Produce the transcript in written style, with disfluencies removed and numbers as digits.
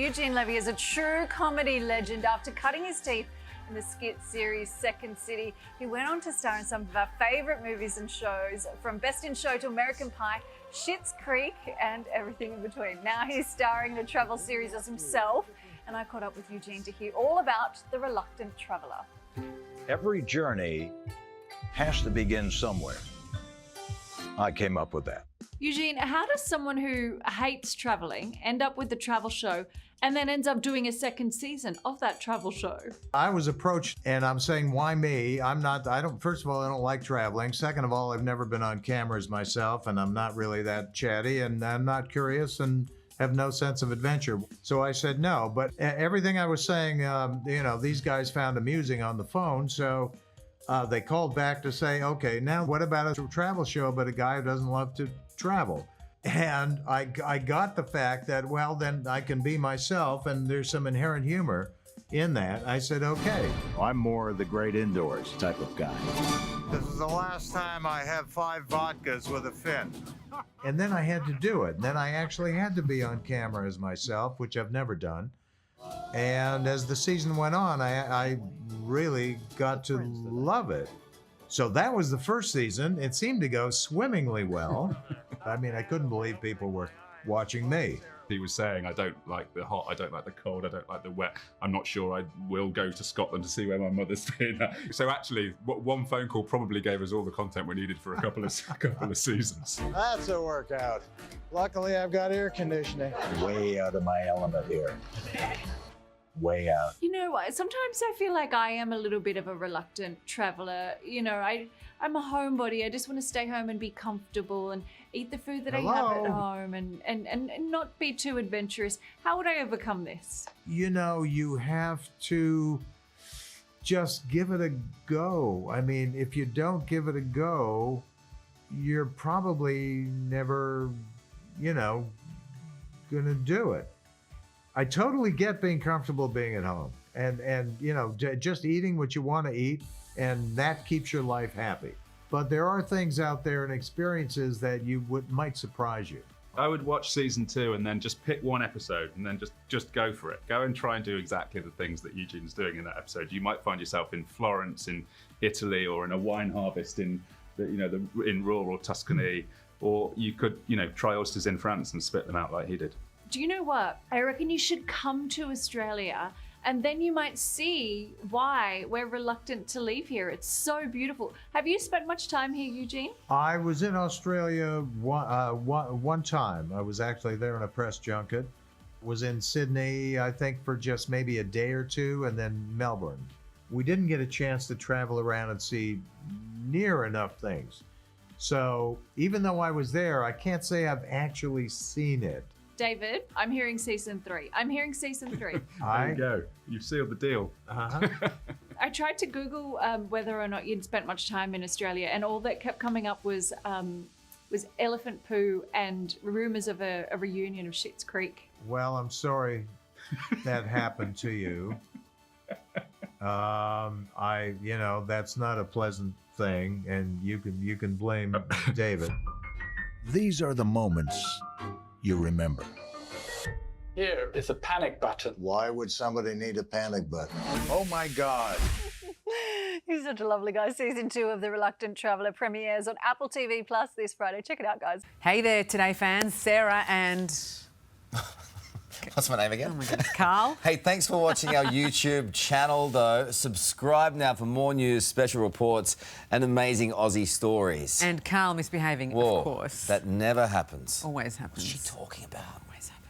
Eugene Levy is a true comedy legend. After cutting his teeth in the skit series Second City, he went on to star in some of our favourite movies and shows, from Best in Show to American Pie, Schitt's Creek, and everything in between. Now he's starring in a travel series as himself, and I caught up with Eugene to hear all about The Reluctant Traveller. Every journey has to begin somewhere. I came up with that. Eugene, how does someone who hates travelling end up with the travel show and then ends up doing a second season of that travel show? I was approached and I'm saying, why me? First of all, I don't like traveling. Second of all, I've never been on cameras myself and I'm not really that chatty and I'm not curious and have no sense of adventure. So I said no, but everything I was saying, these guys found amusing on the phone. So they called back to say, okay, now what about a travel show, but a guy who doesn't love to travel? And I got the fact that, well, then I can be myself and there's some inherent humor in that. I said, okay. I'm more the great indoors type of guy. This is the last time I have 5 vodkas with a fin. And then I had to do it. And then I actually had to be on camera as myself, which I've never done. And as the season went on, I really got to love it. So that was the first season. It seemed to go swimmingly well. I mean, I couldn't believe people were watching me. He was saying, I don't like the hot, I don't like the cold, I don't like the wet. I'm not sure I will go to Scotland to see where my mother's staying at. So actually, one phone call probably gave us all the content we needed for a couple of seasons. That's a workout. Luckily, I've got air conditioning. Way out of my element here. Way out. You know what? Sometimes I feel like I am a little bit of a reluctant traveller. You know, I'm a homebody. I just want to stay home and be comfortable and eat the food that I have at home and not be too adventurous. How would I overcome this? You know, you have to just give it a go. I mean, if you don't give it a go, you're probably never, gonna do it. I totally get being comfortable being at home and just eating what you want to eat, and that keeps your life happy. But there are things out there and experiences that might surprise you. I would watch season 2 and then just pick one episode and then just go for it. Go and try and do exactly the things that Eugene's doing in that episode. You might find yourself in Florence, in Italy, or in a wine harvest in in rural Tuscany, or you could try oysters in France and spit them out like he did. Do you know what? I reckon you should come to Australia and then you might see why we're reluctant to leave here. It's so beautiful. Have you spent much time here, Eugene? I was in Australia one time. I was actually there on a press junket. Was in Sydney, I think, for just maybe a day or two, and then Melbourne. We didn't get a chance to travel around and see near enough things. So even though I was there, I can't say I've actually seen it. David, I'm hearing season 3. I'm hearing season 3. There you go. You've sealed the deal. I tried to Google whether or not you'd spent much time in Australia, and all that kept coming up was elephant poo and rumours of a reunion of Schitt's Creek. Well, I'm sorry that happened to you. That's not a pleasant thing, and you can blame David. These are the moments you remember. Here is a panic button. Why would somebody need a panic button? Oh my God. He's such a lovely guy. Season 2 of The Reluctant Traveller premieres on Apple TV Plus this Friday. Check it out, guys. Hey there, Today fans. Sarah and... What's my name again? Oh my goodness, Carl. Hey, thanks for watching our YouTube channel, though. Subscribe now for more news, special reports, and amazing Aussie stories. And Carl misbehaving, Whoa, of course. that never happens. Always happens. What's she talking about? Always happens.